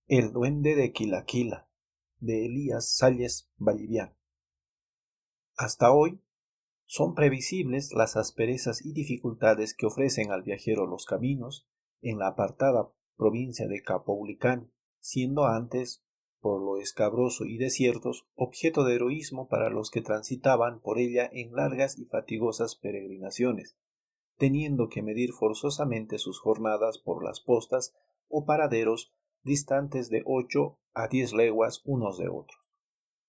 El duende de Quilaquila, de Elías Salles Vallivian. Hasta hoy son previsibles las asperezas y dificultades que ofrecen al viajero los caminos en la apartada provincia de Capaulicán, siendo antes, por lo escabroso y desiertos, objeto de heroísmo para los que transitaban por ella en largas y fatigosas peregrinaciones, teniendo que medir forzosamente sus jornadas por las postas o paraderos distantes de 8 a 10 leguas unos de otros.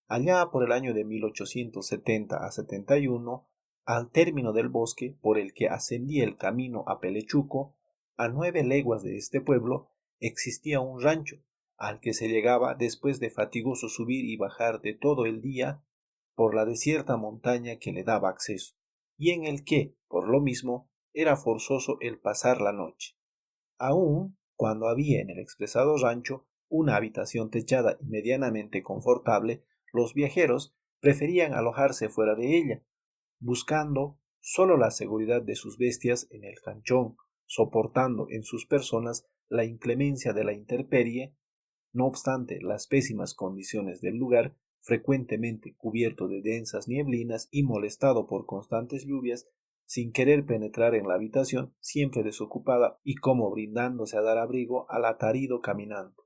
Allá por el año de 1870 a 71, al término del bosque por el que ascendía el camino a Pelechuco, a 9 leguas de este pueblo, existía un rancho, al que se llegaba después de fatigoso subir y bajar de todo el día por la desierta montaña que le daba acceso, y en el que, por lo mismo, era forzoso el pasar la noche. Aun cuando había en el expresado rancho una habitación techada y medianamente confortable, los viajeros preferían alojarse fuera de ella, buscando sólo la seguridad de sus bestias en el canchón, soportando en sus personas la inclemencia de la intemperie. No obstante las pésimas condiciones del lugar, frecuentemente cubierto de densas nieblinas y molestado por constantes lluvias, sin querer penetrar en la habitación, siempre desocupada y como brindándose a dar abrigo al atarido caminante.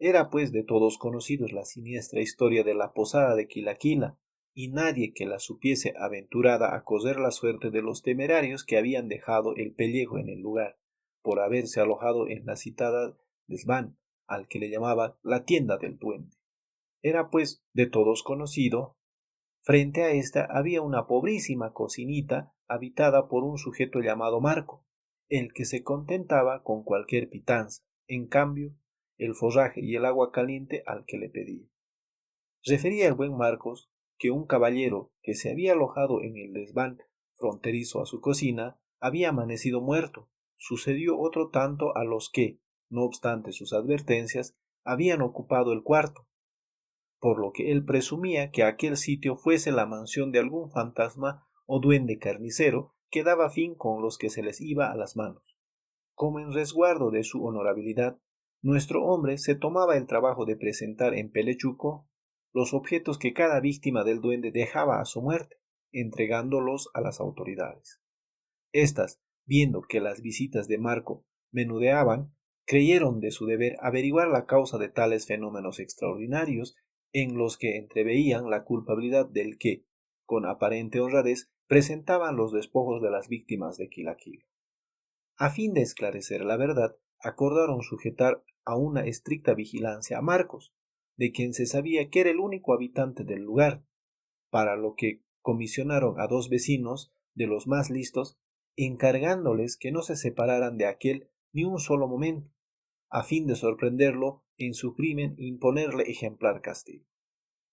Era pues de todos conocidos la siniestra historia de la posada de Quilaquila, y nadie que la supiese aventurada a correr la suerte de los temerarios que habían dejado el pellejo en el lugar, por haberse alojado en la citada desván, al que le llamaban la tienda del duende. Era pues de todos conocido. Frente a ésta había una pobrísima cocinita habitada por un sujeto llamado Marco, el que se contentaba con cualquier pitanza, en cambio, el forraje y el agua caliente al que le pedía. Refería el buen Marcos que un caballero que se había alojado en el desván fronterizo a su cocina había amanecido muerto. Sucedió otro tanto a los que, no obstante sus advertencias, habían ocupado el cuarto, por lo que él presumía que aquel sitio fuese la mansión de algún fantasma o duende carnicero que daba fin con los que se les iba a las manos. Como en resguardo de su honorabilidad, nuestro hombre se tomaba el trabajo de presentar en Pelechuco los objetos que cada víctima del duende dejaba a su muerte, entregándolos a las autoridades. Estas, viendo que las visitas de Marco menudeaban, creyeron de su deber averiguar la causa de tales fenómenos extraordinarios en los que entreveían la culpabilidad del que, con aparente honradez, presentaban los despojos de las víctimas de Quilaquila. A fin de esclarecer la verdad, acordaron sujetar a una estricta vigilancia a Marcos, de quien se sabía que era el único habitante del lugar, para lo que comisionaron a 2 vecinos de los más listos, encargándoles que no se separaran de aquel ni un solo momento, a fin de sorprenderlo en su crimen e imponerle ejemplar castigo.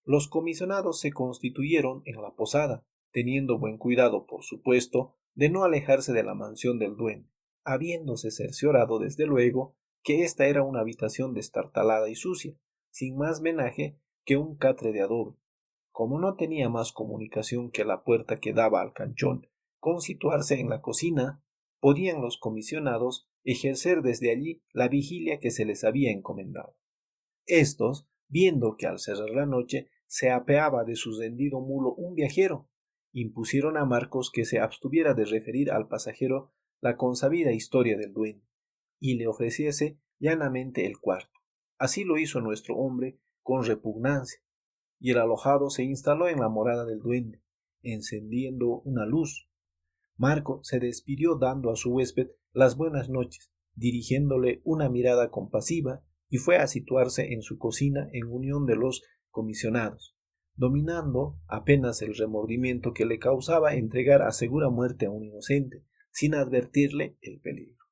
Los comisionados se constituyeron en la posada, teniendo buen cuidado, por supuesto, de no alejarse de la mansión del duende, habiéndose cerciorado desde luego que ésta era una habitación destartalada y sucia, sin más menaje que un catre de adobe. Como no tenía más comunicación que la puerta que daba al canchón con situarse en la cocina, podían los comisionados ejercer desde allí la vigilia que se les había encomendado. Estos, viendo que al cerrar la noche se apeaba de su rendido mulo un viajero, impusieron a Marcos que se abstuviera de referir al pasajero la consabida historia del duende, y le ofreciese llanamente el cuarto. Así lo hizo nuestro hombre con repugnancia, y el alojado se instaló en la morada del duende, encendiendo una luz. Marco se despidió dando a su huésped las buenas noches, dirigiéndole una mirada compasiva, y fue a situarse en su cocina en unión de los comisionados, dominando apenas el remordimiento que le causaba entregar a segura muerte a un inocente, sin advertirle el peligro.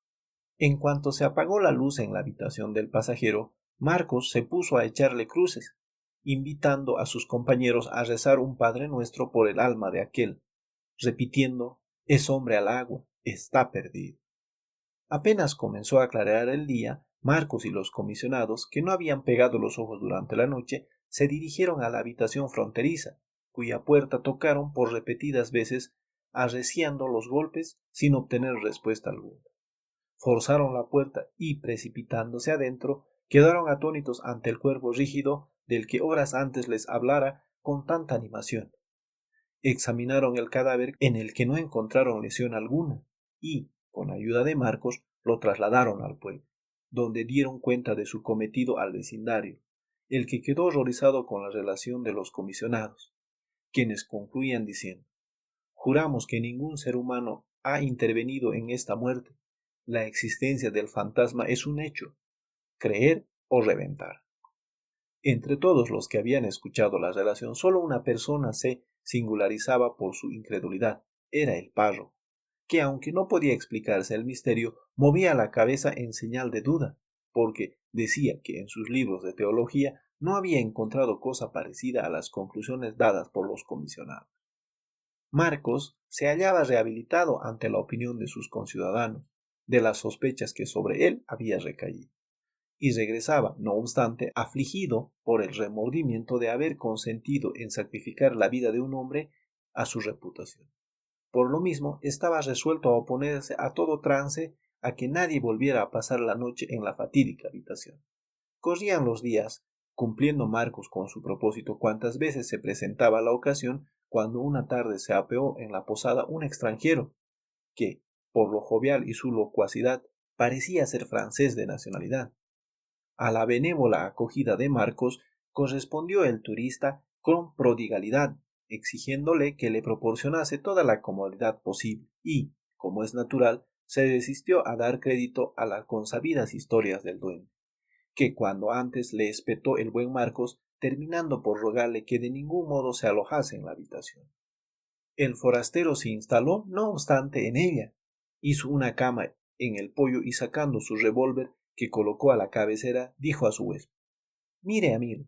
En cuanto se apagó la luz en la habitación del pasajero, Marcos se puso a echarle cruces, invitando a sus compañeros a rezar un Padre Nuestro por el alma de aquel, repitiendo: es hombre al agua, está perdido. Apenas comenzó a clarear el día, Marcos y los comisionados, que no habían pegado los ojos durante la noche, se dirigieron a la habitación fronteriza, cuya puerta tocaron por repetidas veces, arreciando los golpes sin obtener respuesta alguna. Forzaron la puerta y, precipitándose adentro, Quedaron atónitos ante el cuerpo rígido del que horas antes les hablara con tanta animación. Examinaron el cadáver en el que no encontraron lesión alguna y, con ayuda de Marcos, lo trasladaron al pueblo, donde dieron cuenta de su cometido al vecindario, el que quedó horrorizado con la relación de los comisionados, quienes concluían diciendo: juramos que ningún ser humano ha intervenido en esta muerte. La existencia del fantasma es un hecho, creer o reventar. Entre todos los que habían escuchado la relación, solo una persona se singularizaba por su incredulidad. Era el párroco, que aunque no podía explicarse el misterio, movía la cabeza en señal de duda, porque decía que en sus libros de teología no había encontrado cosa parecida a las conclusiones dadas por los comisionados. Marcos se hallaba rehabilitado ante la opinión de sus conciudadanos, de las sospechas que sobre él había recaído, y regresaba, no obstante, afligido por el remordimiento de haber consentido en sacrificar la vida de un hombre a su reputación. Por lo mismo, estaba resuelto a oponerse a todo trance a que nadie volviera a pasar la noche en la fatídica habitación. Corrían los días, cumpliendo Marcos con su propósito cuantas veces se presentaba la ocasión, cuando una tarde se apeó en la posada un extranjero, que, por lo jovial y su locuacidad, parecía ser francés de nacionalidad. A la benévola acogida de Marcos correspondió el turista con prodigalidad, exigiéndole que le proporcionase toda la comodidad posible y, como es natural, se desistió a dar crédito a las consabidas historias del duende, que cuando antes le espetó el buen Marcos, terminando por rogarle que de ningún modo se alojase en la habitación. El forastero se instaló, no obstante, en ella, hizo una cama en el poyo y sacando su revólver que colocó a la cabecera, dijo a su huésped: mire, amigo,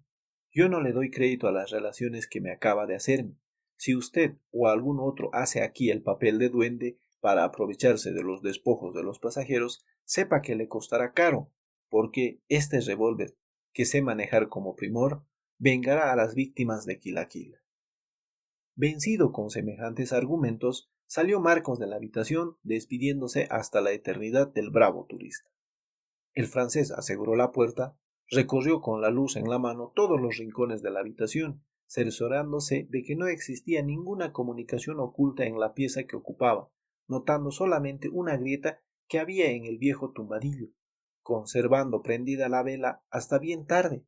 yo no le doy crédito a las relaciones que me acaba de hacerme. Si usted o algún otro hace aquí el papel de duende para aprovecharse de los despojos de los pasajeros, sepa que le costará caro, porque este revólver, que sé manejar como primor, vengará a las víctimas de Quilaquila. Vencido con semejantes argumentos, salió Marcos de la habitación, despidiéndose hasta la eternidad del bravo turista. El francés aseguró la puerta, recorrió con la luz en la mano todos los rincones de la habitación, cerciorándose de que no existía ninguna comunicación oculta en la pieza que ocupaba, notando solamente una grieta que había en el viejo tumbadillo, conservando prendida la vela hasta bien tarde.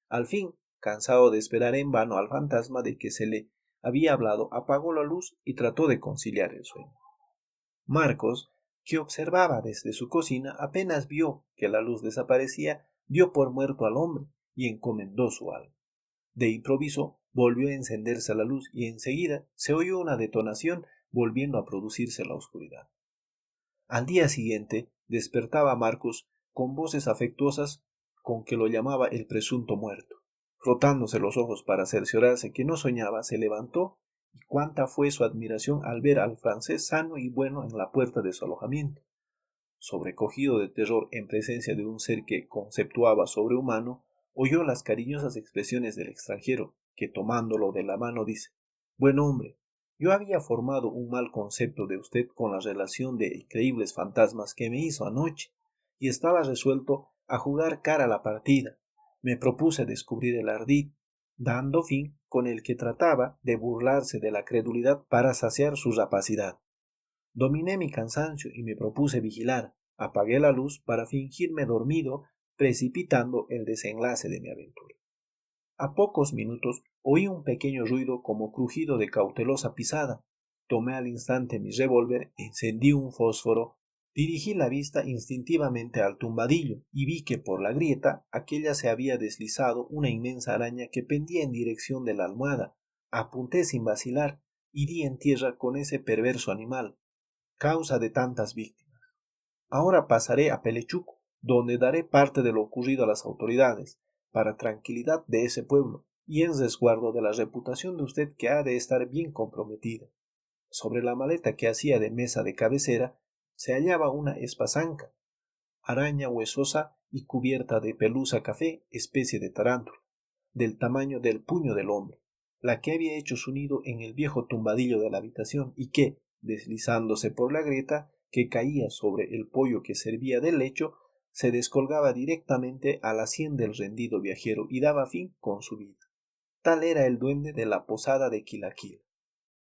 Al fin, cansado de esperar en vano al fantasma de que se le había hablado, apagó la luz y trató de conciliar el sueño. Marcos, que observaba desde su cocina, apenas vio que la luz desaparecía, dio por muerto al hombre y encomendó su alma. De improviso volvió a encenderse la luz y enseguida se oyó una detonación, volviendo a producirse la oscuridad. Al día siguiente despertaba Marcos con voces afectuosas con que lo llamaba el presunto muerto. Frotándose los ojos para cerciorarse que no soñaba, se levantó, y cuánta fue su admiración al ver al francés sano y bueno en la puerta de su alojamiento. Sobrecogido de terror en presencia de un ser que conceptuaba sobrehumano, oyó las cariñosas expresiones del extranjero, que tomándolo de la mano dice: buen hombre, yo había formado un mal concepto de usted con la relación de increíbles fantasmas que me hizo anoche, y estaba resuelto a jugar cara a la partida. Me propuse descubrir el ardid, dando fin con el que trataba de burlarse de la credulidad para saciar su rapacidad. Dominé mi cansancio y me propuse vigilar. Apagué la luz para fingirme dormido, precipitando el desenlace de mi aventura. A pocos minutos oí un pequeño ruido como crujido de cautelosa pisada. Tomé al instante mi revólver, encendí un fósforo, dirigí la vista instintivamente al tumbadillo y vi que por la grieta aquella se había deslizado una inmensa araña que pendía en dirección de la almohada. Apunté sin vacilar y di en tierra con ese perverso animal, causa de tantas víctimas. Ahora pasaré a Pelechuco, donde daré parte de lo ocurrido a las autoridades, para tranquilidad de ese pueblo y en resguardo de la reputación de usted, que ha de estar bien comprometida. Sobre la maleta que hacía de mesa de cabecera se hallaba una espazanca, araña huesosa y cubierta de pelusa café, especie de tarántula, del tamaño del puño del hombre, la que había hecho su nido en el viejo tumbadillo de la habitación y que, deslizándose por la grieta que caía sobre el poyo que servía de lecho, se descolgaba directamente a la sien del rendido viajero y daba fin con su vida. Tal era el duende de la posada de Quilaquila.